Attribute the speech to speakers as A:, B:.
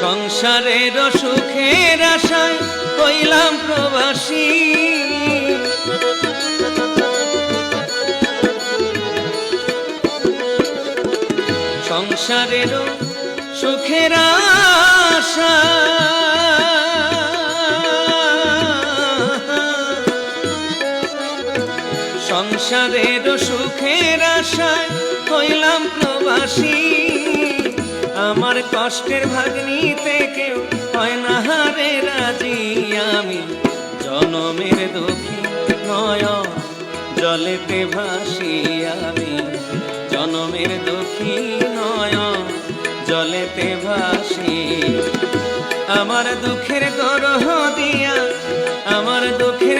A: সংসারের সুখের আশায় হইলাম প্রবাসী, সংসারের সুখের আশা সংসারের সুখের আশায় হইলাম প্রবাসী। আমার কষ্টের ভাগ নিতে কেউ হয় না হারে রাজি, আমি জনমের দুঃখী নয়ন জলেতে ভাসি, আমি জনমের দুঃখী নয়ন জলেতে ভাসি। আমার দুঃখের গরহ দিয়া, আমার দুঃখের